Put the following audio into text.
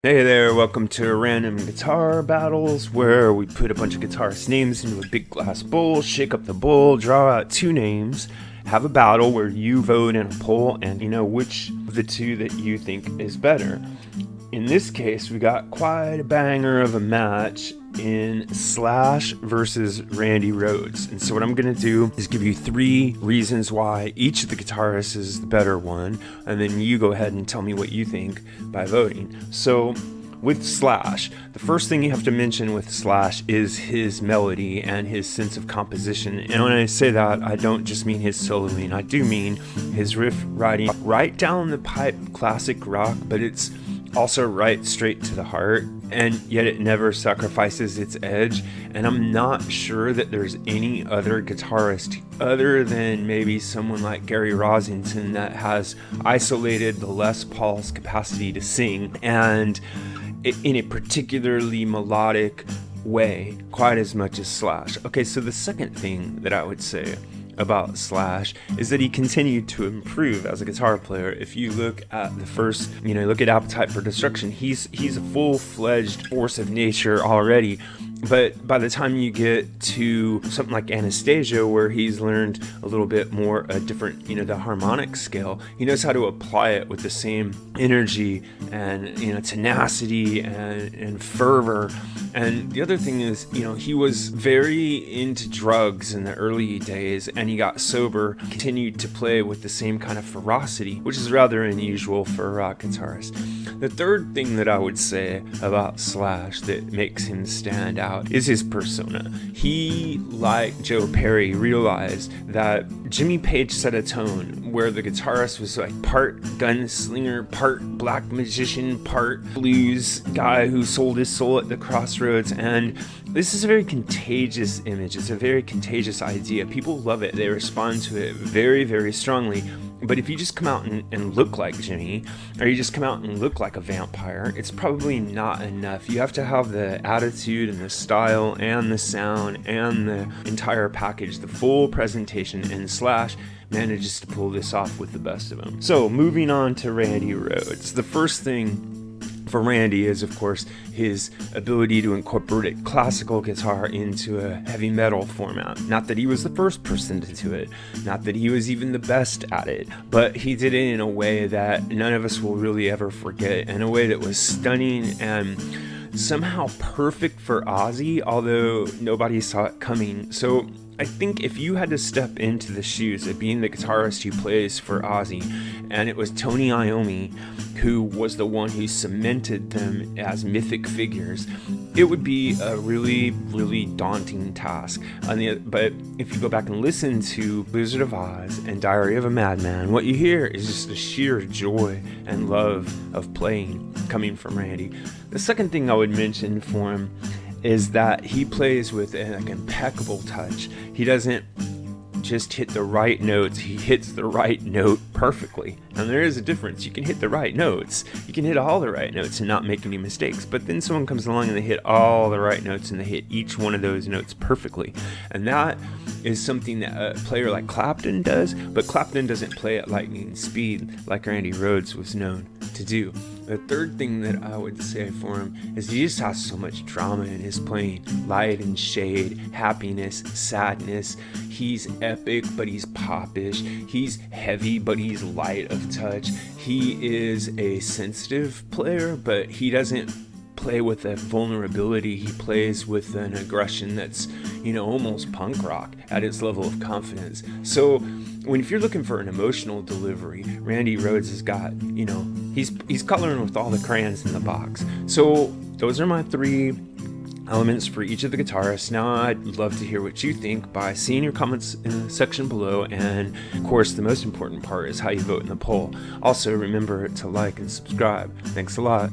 Hey there, welcome to Random Guitar Battles, where we put a bunch of guitarist names into a big glass bowl, shake up the bowl, draw out two names, have a battle where you vote in a poll, and you know which of the two that you think is better. In this case, we got quite a banger of a match in Slash versus Randy Rhoads. And so what I'm going to do is give you 3 reasons why each of the guitarists is the better one, and then you go ahead and tell me what you think by voting. So with Slash, the first thing you have to mention with Slash is his melody and his sense of composition. And when I say that, I don't just mean his soloing, I do mean his riff writing right down the pipe, classic rock, but it's also right straight to the heart, and yet it never sacrifices its edge. And I'm not sure that there's any other guitarist other than maybe someone like Gary Rossington that has isolated the Les Paul's capacity to sing, and in a particularly melodic way, quite as much as Slash. Okay, so the second thing that I would say about Slash is that he continued to improve as a guitar player. If you look at the first, look at Appetite for Destruction, he's a full-fledged force of nature already. But by the time you get to something like Anastasia, where he's learned a little bit more a different, the harmonic scale, he knows how to apply it with the same energy and, tenacity and fervor. And the other thing is, he was very into drugs in the early days, and he got sober, continued to play with the same kind of ferocity, which is rather unusual for a rock guitarist. The third thing that I would say about Slash that makes him stand out is his persona. He, like Joe Perry, realized that Jimmy Page set a tone where the guitarist was like part gunslinger, part black magician, part blues guy who sold his soul at the crossroads. And this is a very contagious image. It's a very contagious idea. People love it. They respond to it very, very strongly. But if you just come out and look like Jimmy, or you just come out and look like a vampire, it's probably not enough. You have to have the attitude and the style and the sound and the entire package, the full presentation, and Slash manages to pull this off with the best of them. So moving on to Randy Rhoads. The first thing for Randy is, of course, his ability to incorporate classical guitar into a heavy metal format. Not that he was the first person to do it, not that he was even the best at it, but he did it in a way that none of us will really ever forget, in a way that was stunning and somehow perfect for Ozzy, although nobody saw it coming. So I think if you had to step into the shoes of being the guitarist who plays for Ozzy, and it was Tony Iommi who was the one who cemented them as mythic figures, it would be a really, really daunting task. But if you go back and listen to Wizard of Oz and Diary of a Madman, what you hear is just the sheer joy and love of playing coming from Randy. The second thing I would mention for him is that he plays with an impeccable touch. He doesn't just hit the right notes, he hits the right note perfectly. And there is a difference. You can hit the right notes, you can hit all the right notes and not make any mistakes, but then someone comes along and they hit all the right notes and they hit each one of those notes perfectly. And that is something that a player like Clapton does, but Clapton doesn't play at lightning speed like Randy Rhoads was known to do. The third thing that I would say for him is he just has so much drama in his playing. Light and shade, happiness, sadness. He's epic, but he's popish. He's heavy, but he's light of touch. He is a sensitive player, but he doesn't play with a vulnerability. He plays with an aggression that's, almost punk rock at its level of confidence. So if you're looking for an emotional delivery, Randy Rhoads has got, he's coloring with all the crayons in the box. So those are my 3 elements for each of the guitarists. Now I'd love to hear what you think by seeing your comments in the section below, and of course the most important part is how you vote in the poll. Also remember to like and subscribe. Thanks a lot.